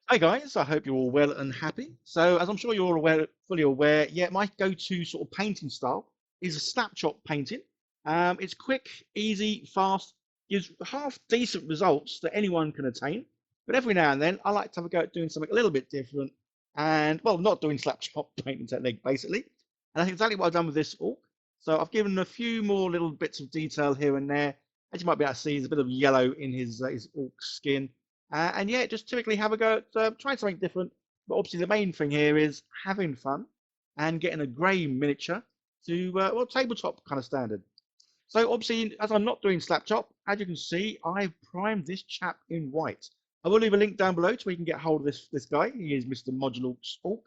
Hi guys, I hope you're all well and happy. So, as I'm sure you're aware, fully aware, yeah, my go-to sort of painting style is a Slapchop painting. It's quick, easy, fast, gives half decent results that anyone can attain. But every now and then, I like to have a go at doing something a little bit different, and well, not doing Slapchop painting technique basically. And that's exactly what I've done with this orc. So I've given a few more little bits of detail here and there. As you might be able to see, there's a bit of yellow in his orc skin. And yeah, just typically have a go at trying something different. But obviously, the main thing here is having fun and getting a grey miniature to well, tabletop kind of standard. So obviously, as I'm not doing Slapchop, as you can see, I've primed this chap in white. I will leave a link down below so we can get hold of this guy. He is Mr. Modular Orc.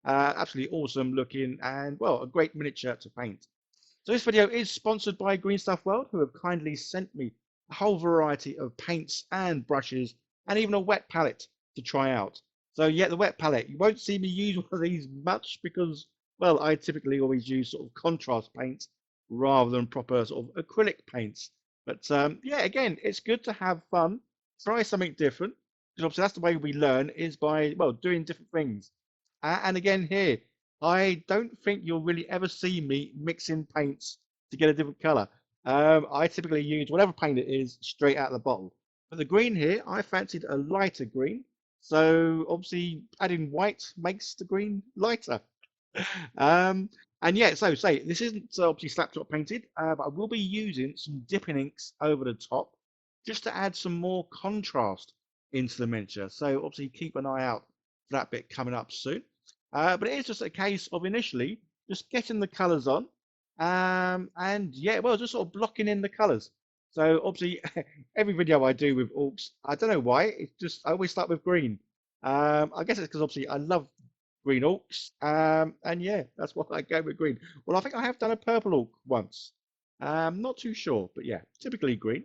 Absolutely awesome looking and well, a great miniature to paint. So this video is sponsored by Green Stuff World, who have kindly sent me a whole variety of paints and brushes and even a wet palette to try out. So yeah, the wet palette, you won't see me use one of these much because, well, I typically always use sort of contrast paints rather than proper sort of acrylic paints. But yeah, again, it's good to have fun, try something different, because obviously that's the way we learn is by, well, doing different things. And again here, I don't think you'll really ever see me mixing paints to get a different color. I typically use whatever paint it is straight out of the bottle. But the green here, I fancied a lighter green. So obviously adding white makes the green lighter. Um, and yeah, so say this isn't obviously slapshot painted, but I will be using some dipping inks over the top just to add some more contrast into the miniature. So obviously keep an eye out for that bit coming up soon. But it is just a case of initially just getting the colours on, and yeah, well, just sort of blocking in the colours. So obviously, every video I do with orcs, I don't know why, it's just I always start with green. I guess it's because obviously I love green orcs, and yeah, that's why I go with green. Well, I think I have done a purple orc once. Not too sure, but yeah, typically green.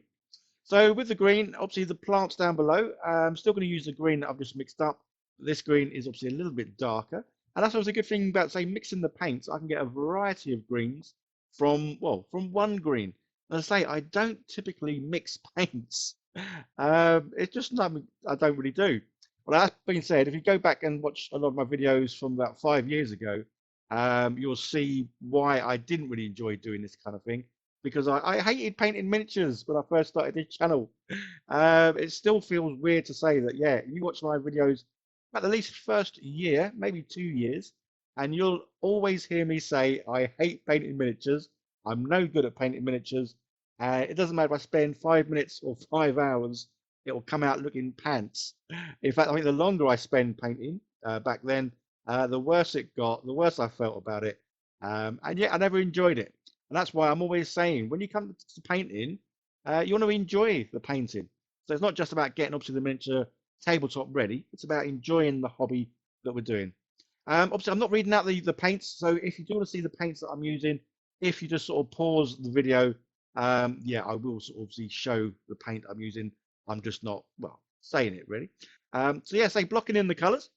So with the green, obviously the plants down below, I'm still going to use the green that I've just mixed up. This green is obviously a little bit darker. And that's always a good thing about, say, mixing the paints. I can get a variety of greens from, well, from one green. As I say, I don't typically mix paints. It's just something I don't really do. Well, that being said, if you go back and watch a lot of my videos from about 5 years ago, you'll see why I didn't really enjoy doing this kind of thing because I hated painting miniatures when I first started this channel. It still feels weird to say that, yeah, you watch my videos at least first year, maybe 2 years, and you'll always hear me say, I hate painting miniatures. I'm no good at painting miniatures. It doesn't matter if I spend 5 minutes or 5 hours, it will come out looking pants. In fact, I think the longer I spend painting back then, the worse it got, the worse I felt about it. And yet I never enjoyed it. And that's why I'm always saying when you come to painting, you want to enjoy the painting. So it's not just about getting up to the miniature tabletop ready, it's about enjoying the hobby that we're doing. Obviously, I'm not reading out the paints. So if you do want to see the paints that I'm using, if you just sort of pause the video, yeah, I will sort of obviously show the paint I'm using. I'm just not, well, saying it really. So yeah, say blocking in the colors.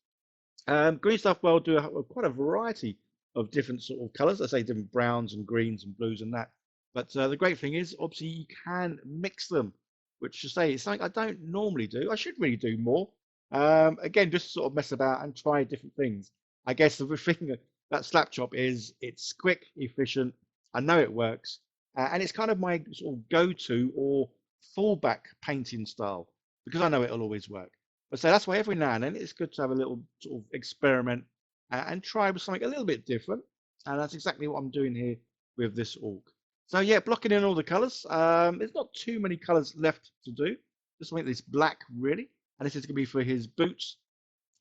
Green Stuff World do quite a variety of different sort of colours. I say different browns and greens and blues and that. But the great thing is, obviously, you can mix them, which to say is something I don't normally do. I should really do more. Again, just sort of mess about and try different things. I guess the thing that Slapchop is, it's quick, efficient. I know it works, and it's kind of my sort of go-to or fallback painting style because I know it'll always work. But so that's why every now and then it's good to have a little sort of experiment and try with something a little bit different. And that's exactly what I'm doing here with this orc. So yeah, blocking in all the colours. There's not too many colours left to do. Just make this black really, and this is going to be for his boots,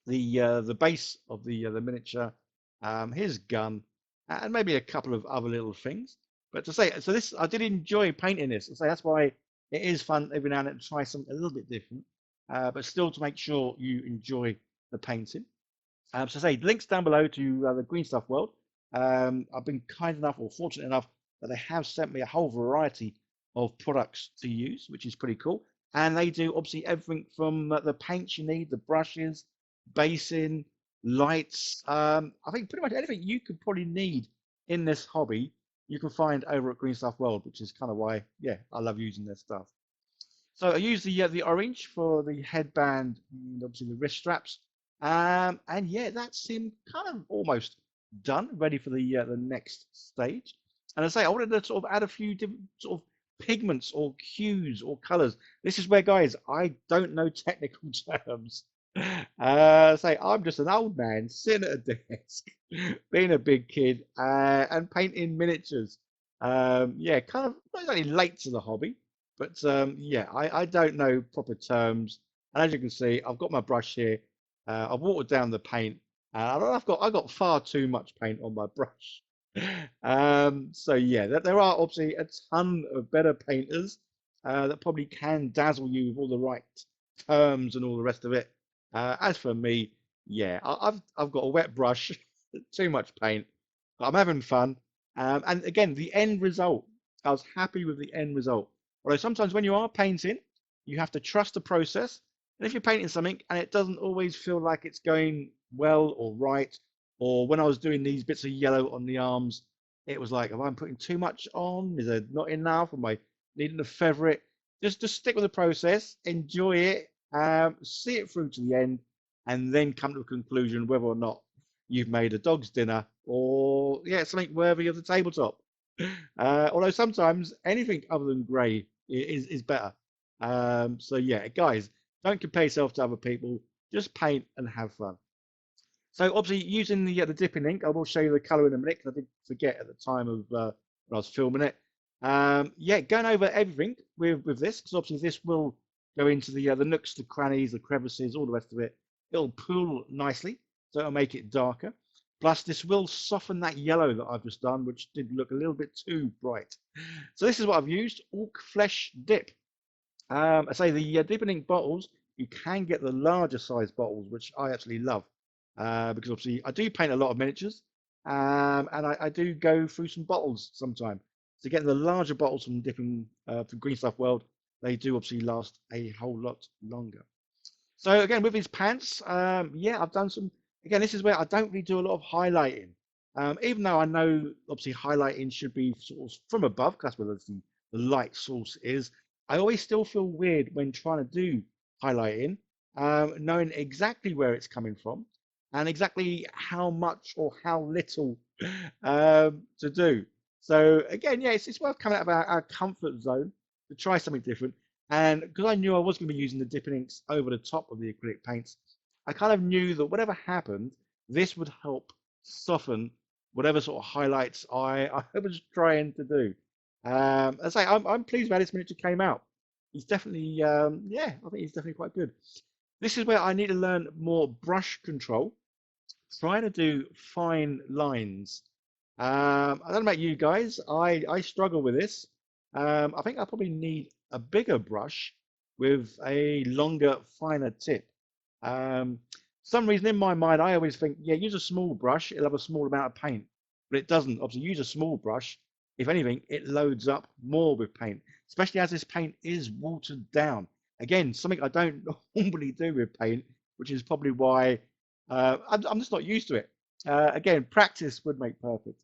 the base of the miniature, his gun, and maybe a couple of other little things. But to say, so this I did enjoy painting this. So that's why it is fun every now and then to try something a little bit different, but still to make sure you enjoy the painting. So say links down below to the Green Stuff World. I've been kind enough or fortunate enough that they have sent me a whole variety of products to use, which is pretty cool. And they do obviously everything from the paints you need, the brushes, basing, lights. I think pretty much anything you could probably need in this hobby, you can find over at Green Stuff World, which is kind of why, yeah, I love using their stuff. So I use the orange for the headband and obviously the wrist straps. And yeah, that's him kind of almost done, ready for the next stage. And I say I wanted to sort of add a few different sort of pigments or hues or colors. This is where, guys, I don't know technical terms. Say I'm just an old man sitting at a desk, being a big kid, and painting miniatures. Yeah, kind of not exactly late to the hobby, but yeah, I don't know proper terms. And as you can see, I've got my brush here. I've watered down the paint. I've got far too much paint on my brush. So yeah, there are obviously a ton of better painters that probably can dazzle you with all the right terms and all the rest of it. As for me, yeah, I've got a wet brush, too much paint, but I'm having fun. And again, the end result, I was happy with the end result. Although sometimes when you are painting, you have to trust the process. And if you're painting something and it doesn't always feel like it's going well or right, or when I was doing these bits of yellow on the arms, it was like, am I putting too much on? Is there not enough? Am I needing to feather it? Just stick with the process, enjoy it, see it through to the end, and then come to a conclusion whether or not you've made a dog's dinner or yeah, something worthy of the tabletop. Although sometimes anything other than grey is better. So yeah, guys, don't compare yourself to other people. Just paint and have fun. So obviously using the dipping ink, I will show you the colour in a minute because I did forget at the time of when I was filming it. Yeah, going over everything with this because obviously this will go into the nooks, the crannies, the crevices, all the rest of it. It'll pool nicely, so it'll make it darker. Plus, this will soften that yellow that I've just done, which did look a little bit too bright. So this is what I've used, Orc Flesh Dip. I say the dipping ink bottles, you can get the larger size bottles, which I absolutely love because obviously I do paint a lot of miniatures and I do go through some bottles sometime. So getting the larger bottles from different from Green Stuff World, they do obviously last a whole lot longer. So again, with his pants, yeah, I've done some. Again, this is where I don't really do a lot of highlighting, even though I know obviously highlighting should be sort of from above, 'cause that's where the light source is. I always still feel weird when trying to do highlighting, knowing exactly where it's coming from and exactly how much or how little to do. So again, yeah, it's worth coming out of our comfort zone to try something different. And because I knew I was going to be using the dipping inks over the top of the acrylic paints, I kind of knew that whatever happened, this would help soften whatever sort of highlights I was trying to do. As I say, I'm pleased with how this miniature came out. He's definitely, yeah, I think he's definitely quite good. This is where I need to learn more brush control, trying to do fine lines. I don't know about you guys. I struggle with this. I think I probably need a bigger brush with a longer, finer tip. Some reason in my mind, I always think, yeah, use a small brush, it'll have a small amount of paint, but it doesn't. Obviously, use a small brush. If anything, it loads up more with paint, especially as this paint is watered down. Again, something I don't normally do with paint, which is probably why I'm just not used to it. Again, practice would make perfect.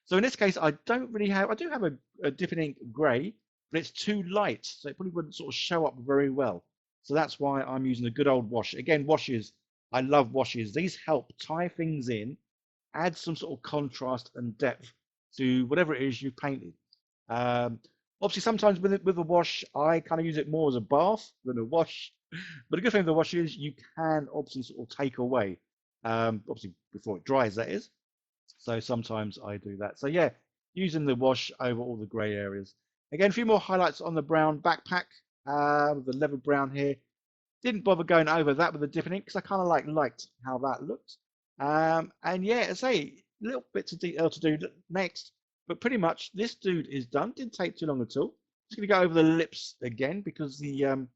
So in this case, I don't really have, I do have a dipping ink grey, but it's too light, so it probably wouldn't sort of show up very well. So that's why I'm using a good old wash. Again, washes, I love washes. These help tie things in, add some sort of contrast and depth to whatever it is you've painted. Um, Obviously, sometimes with a wash, I kind of use it more as a bath than a wash. But the good thing with the wash is you can obviously sort of take away, obviously before it dries, that is. So sometimes I do that. So yeah, using the wash over all the grey areas. Again, a few more highlights on the brown backpack with the leather brown here. Didn't bother going over that with the dipping ink because I kind of liked how that looked. And yeah, I say little bits of detail to do next, but pretty much this dude is done. Didn't take too long at all. Just gonna go over the lips again because the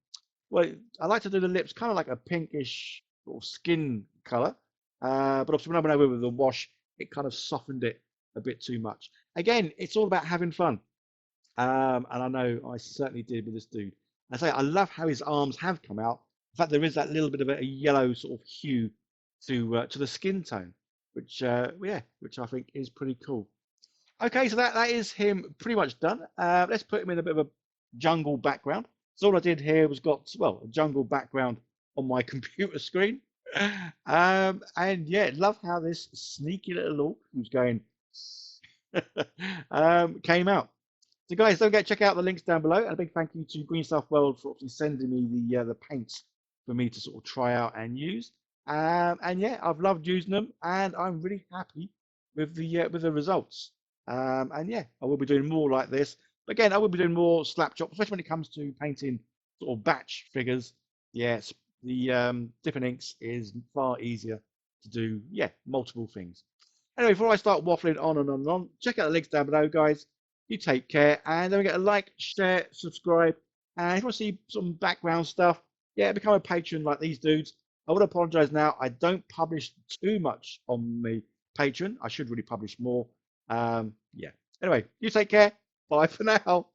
well, I like to do the lips kind of like a pinkish sort of skin color. But obviously when I went over with the wash, it kind of softened it a bit too much. Again, it's all about having fun. And I know I certainly did with this dude. I say I love how his arms have come out. In fact, there is that little bit of a yellow sort of hue to the skin tone, which yeah, which I think is pretty cool. Okay, so that is him pretty much done. Let's put him in a bit of a jungle background. So all I did here was got well a jungle background on my computer screen. And yeah, love how this sneaky little orc who's going came out. So guys, don't forget to check out the links down below. And a big thank you to Green Stuff World for obviously sending me the paints for me to sort of try out and use. And yeah, I've loved using them, and I'm really happy with the results. And yeah, I will be doing more like this. But again, I will be doing more Slapchop, especially when it comes to painting sort of batch figures. Yes, the different inks is far easier to do. Yeah, multiple things. Anyway, before I start waffling on and on and on, check out the links down below, guys. You take care, and don't forget to like, share, subscribe, and if you want to see some background stuff, yeah, become a patron like these dudes. I would apologize now. I don't publish too much on my Patreon. I should really publish more. Yeah. Anyway, you take care. Bye for now.